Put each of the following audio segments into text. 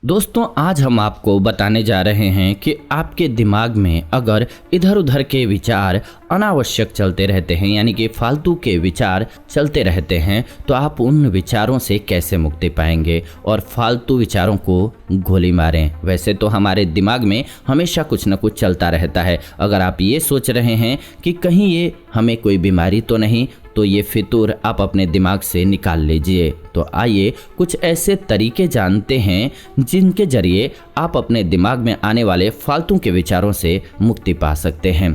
दोस्तों, आज हम आपको बताने जा रहे हैं कि आपके दिमाग में अगर इधर उधर के विचार अनावश्यक चलते रहते हैं, यानी कि फालतू के विचार चलते रहते हैं, तो आप उन विचारों से कैसे मुक्ति पाएंगे और फालतू विचारों को गोली मारें। वैसे तो हमारे दिमाग में हमेशा कुछ न कुछ चलता रहता है। अगर आप ये सोच रहे हैं कि कहीं ये हमें कोई बीमारी तो नहीं, तो ये फितूर आप अपने दिमाग से निकाल लीजिए। तो आइए कुछ ऐसे तरीके जानते हैं जिनके जरिए आप अपने दिमाग में आने वाले फालतू के विचारों से मुक्ति पा सकते हैं।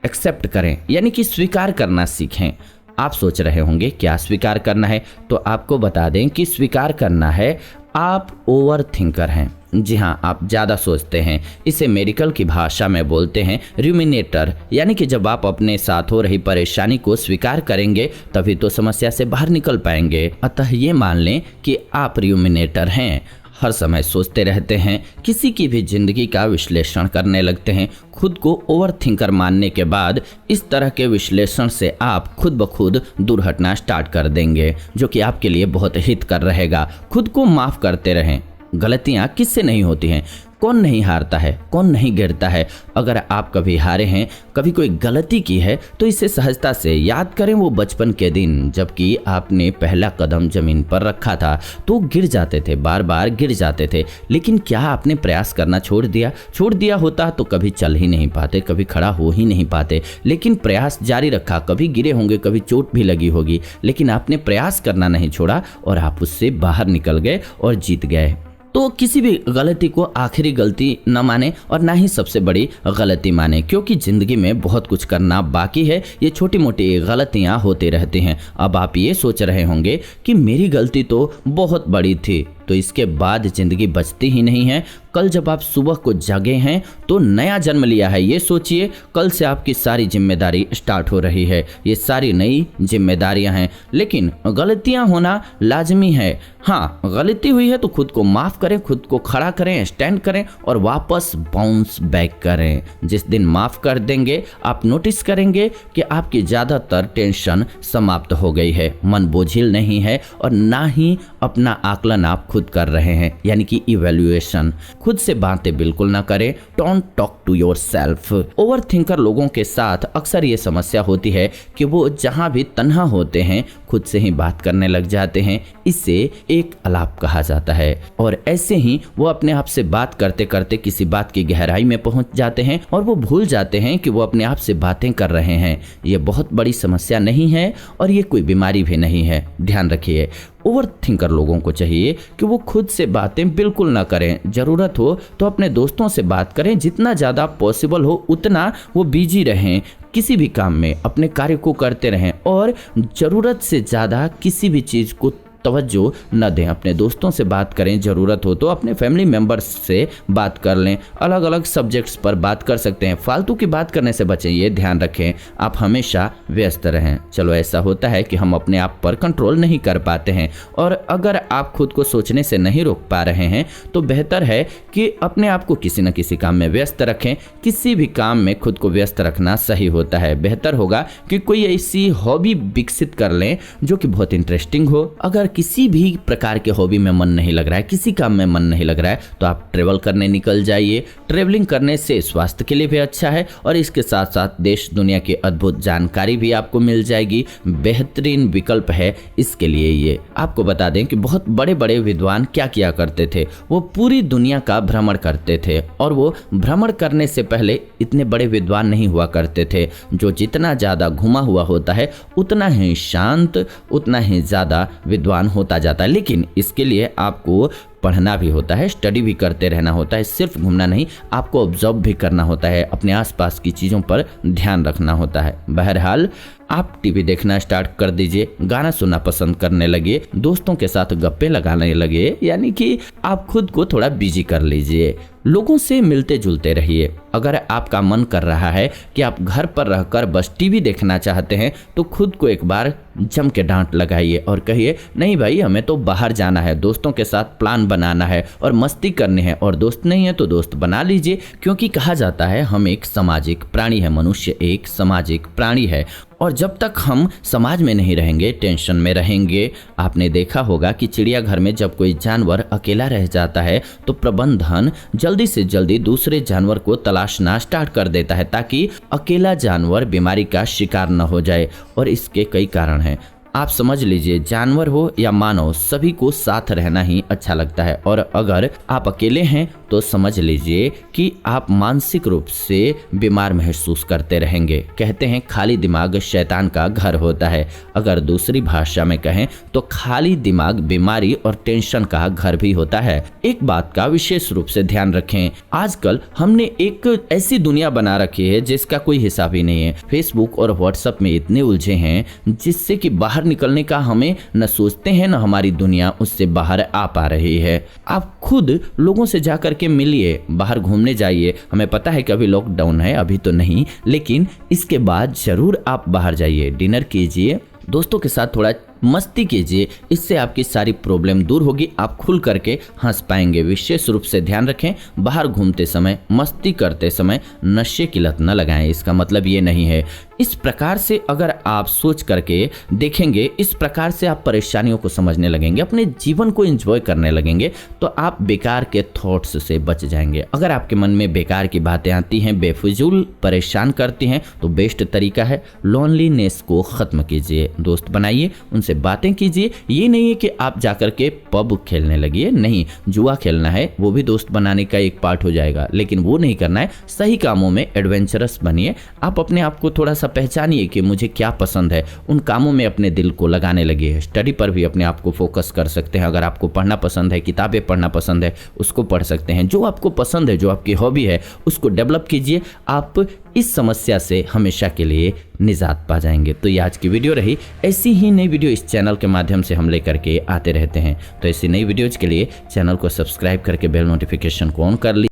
एक्सेप्ट करें, यानी कि स्वीकार करना सीखें। आप सोच रहे होंगे क्या स्वीकार करना है, तो आपको बता दें कि स्वीकार करना है आप ओवर थिंकर हैं। जी हाँ, आप ज़्यादा सोचते हैं। इसे मेडिकल की भाषा में बोलते हैं रूमिनेटर, यानी कि जब आप अपने साथ हो रही परेशानी को स्वीकार करेंगे तभी तो समस्या से बाहर निकल पाएंगे। अतः ये मान लें कि आप रूमिनेटर हैं। हर समय सोचते रहते हैं, किसी की भी जिंदगी का विश्लेषण करने लगते हैं। खुद को ओवर थिंकर मानने के बाद इस तरह के विश्लेषण से आप खुद ब खुद दूर हटना स्टार्ट कर देंगे, जो कि आपके लिए बहुत हितकर रहेगा। खुद को माफ़ करते रहें। गलतियाँ किससे नहीं होती हैं? कौन नहीं हारता है, कौन नहीं गिरता है? अगर आप कभी हारे हैं, कभी कोई गलती की है, तो इसे सहजता से याद करें वो बचपन के दिन, जबकि आपने पहला कदम जमीन पर रखा था तो गिर जाते थे, बार बार गिर जाते थे। लेकिन क्या आपने प्रयास करना छोड़ दिया होता तो कभी चल ही नहीं पाते, कभी खड़ा हो ही नहीं पाते। लेकिन प्रयास जारी रखा। कभी गिरे होंगे, कभी चोट भी लगी होगी, लेकिन आपने प्रयास करना नहीं छोड़ा और आप उससे बाहर निकल गए और जीत गए। तो किसी भी गलती को आखिरी गलती न माने और ना ही सबसे बड़ी गलती माने, क्योंकि ज़िंदगी में बहुत कुछ करना बाकी है। ये छोटी मोटी गलतियां होती रहती हैं। अब आप ये सोच रहे होंगे कि मेरी गलती तो बहुत बड़ी थी, तो इसके बाद ज़िंदगी बचती ही नहीं है। कल जब आप सुबह को जागे हैं तो नया जन्म लिया है, ये सोचिए। कल से आपकी सारी जिम्मेदारी स्टार्ट हो रही है। ये सारी नई जिम्मेदारियां हैं, लेकिन गलतियां होना लाजमी है। हाँ, गलती हुई है तो खुद को माफ़ करें, खुद को खड़ा करें, स्टैंड करें और वापस बाउंस बैक करें। जिस दिन माफ़ कर देंगे, आप नोटिस करेंगे कि आपकी ज़्यादातर टेंशन समाप्त हो गई है। मन बोझिल नहीं है और ना ही अपना आकलन आप खुद कर रहे हैं, यानी कि इवैल्यूएशन। खुद से बातें बिल्कुल ना करें। Don't talk to yourself. Overthinker लोगों के साथ अक्सर ये समस्या होती है कि वो जहां भी तन्हा होते हैं खुद से ही बात करने लग जाते हैं। इसे एक आलाप कहा जाता है और ऐसे ही वो अपने आप से बात करते करते किसी बात की गहराई में पहुंच जाते हैं और वो भूल जाते हैं कि वो अपने आप से बातें कर रहे हैं। ये बहुत बड़ी समस्या नहीं है और ये कोई बीमारी भी नहीं है। ध्यान रखिए, ओवर थिंकर लोगों को चाहिए कि वो खुद से बातें बिल्कुल ना करें। ज़रूरत हो तो अपने दोस्तों से बात करें। जितना ज़्यादा पॉसिबल हो उतना वो बिजी रहें, किसी भी काम में अपने कार्य को करते रहें और ज़रूरत से ज़्यादा किसी भी चीज़ को तवज्जो न दें। अपने दोस्तों से बात करें, ज़रूरत हो तो अपने फैमिली मेम्बर्स से बात कर लें। अलग अलग सब्जेक्ट्स पर बात कर सकते हैं। फालतू की बात करने से बचें, ये ध्यान रखें। आप हमेशा व्यस्त रहें। चलो, ऐसा होता है कि हम अपने आप पर कंट्रोल नहीं कर पाते हैं और अगर आप खुद को सोचने से नहीं रोक पा रहे हैं तो बेहतर है कि अपने आप को किसी न किसी काम में व्यस्त रखें। किसी भी काम में खुद को व्यस्त रखना सही होता है। बेहतर होगा कि कोई ऐसी हॉबी विकसित कर लें जो कि बहुत इंटरेस्टिंग हो। अगर किसी भी प्रकार के हॉबी में मन नहीं लग रहा है, किसी काम में मन नहीं लग रहा है, तो आप ट्रेवल करने निकल जाइए। ट्रेवलिंग करने से स्वास्थ्य के लिए भी अच्छा है और इसके साथ साथ देश दुनिया की अद्भुत जानकारी भी आपको मिल जाएगी। बेहतरीन विकल्प है इसके लिए। ये आपको बता दें कि बहुत बड़े बड़े विद्वान क्या किया करते थे, वो पूरी दुनिया का भ्रमण करते थे और वो भ्रमण करने से पहले इतने बड़े विद्वान नहीं हुआ करते थे। जो जितना ज़्यादा घुमा हुआ होता है उतना ही शांत, उतना ही ज़्यादा विद्वान होता जाता है। लेकिन इसके लिए आपको पढ़ना भी होता है, स्टडी भी करते रहना होता है। सिर्फ घूमना नहीं, आपको ऑब्जर्व भी करना होता है, अपने आसपास की चीज़ों पर ध्यान रखना होता है। बहरहाल, आप टीवी देखना स्टार्ट कर दीजिए, गाना सुनना पसंद करने लगे, दोस्तों के साथ गप्पे लगाने लगे, यानी कि आप खुद को थोड़ा बिजी कर लीजिए। लोगों से मिलते जुलते रहिए। अगर आपका मन कर रहा है कि आप घर पर रहकर बस टीवी देखना चाहते हैं तो खुद को एक बार जम के डांट लगाइए और कहिए, नहीं भाई, हमें तो बाहर जाना है, दोस्तों के साथ प्लान बनाना है और मस्ती करनी है। और दोस्त नहीं है तो दोस्त बना लीजिए, क्योंकि कहा जाता है हम एक सामाजिक प्राणी है, मनुष्य एक सामाजिक प्राणी है और जब तक हम समाज में नहीं रहेंगे, टेंशन में रहेंगे। आपने देखा होगा कि चिड़ियाघर में जब कोई जानवर अकेला रह जाता है तो प्रबंधन जल्दी से जल्दी दूसरे जानवर को तलाशना स्टार्ट कर देता है ताकि अकेला जानवर बीमारी का शिकार न हो जाए। और इसके कई कारण हैं। आप समझ लीजिए, जानवर हो या मानव, सभी को साथ रहना ही अच्छा लगता है। और अगर आप अकेले हैं तो समझ लीजिए कि आप मानसिक रूप से बीमार महसूस करते रहेंगे। कहते हैं खाली दिमाग शैतान का घर होता है। अगर दूसरी भाषा में कहें तो खाली दिमाग बीमारी और टेंशन का घर भी होता है। एक बात का विशेष रूप से ध्यान रखें, आजकल हमने एक ऐसी दुनिया बना रखी है जिसका कोई हिसाब ही नहीं है। फेसबुक और व्हाट्सएप में इतने उलझे हैं जिससे कि बाहर निकलने का हमें न सोचते हैं, न हमारी दुनिया उससे बाहर आ पा रही है। आप खुद लोगों से जाकर के मिलिए, बाहर घूमने जाइए। हमें पता है कि अभी लॉकडाउन है, अभी तो नहीं, लेकिन इसके बाद जरूर आप बाहर जाइए, डिनर कीजिए, दोस्तों के साथ थोड़ा मस्ती कीजिए। इससे आपकी सारी प्रॉब्लम दूर होगी, आप खुल करके हंस पाएंगे। विशेष रूप से ध्यान रखें, बाहर घूमते समय, मस्ती करते समय नशे की लत न लगाएं। इसका मतलब ये नहीं है। इस प्रकार से अगर आप सोच करके देखेंगे, इस प्रकार से आप परेशानियों को समझने लगेंगे, अपने जीवन को एंजॉय करने लगेंगे, तो आप बेकार के थॉट्स से बच जाएंगे। अगर आपके मन में बेकार की बातें आती हैं, बेफिजूल परेशान करती हैं, तो बेस्ट तरीका है लोनलीनेस को खत्म कीजिए। दोस्त बनाइए, उनसे बातें कीजिए। ये नहीं है कि आप जाकर के पब खेलने लगिए, नहीं, जुआ खेलना है, वो भी दोस्त बनाने का एक पार्ट हो जाएगा, लेकिन वो नहीं करना है। सही कामों में एडवेंचरस बनिए। आप अपने आप को थोड़ा सा पहचानिए कि मुझे क्या पसंद है, उन कामों में अपने दिल को लगाने लगिए। स्टडी पर भी अपने आप को फोकस कर सकते हैं। अगर आपको पढ़ना पसंद है, किताबें पढ़ना पसंद है, उसको पढ़ सकते हैं। जो आपको पसंद है, जो आपकी हॉबी है, उसको डेवलप कीजिए। आप इस समस्या से हमेशा के लिए निजात पा जाएंगे। तो ये आज की वीडियो रही। ऐसी ही नई वीडियो इस चैनल के माध्यम से हम लेकर के आते रहते हैं। तो ऐसी नई वीडियोज के लिए चैनल को सब्सक्राइब करके बेल नोटिफिकेशन को ऑन कर लीजिए।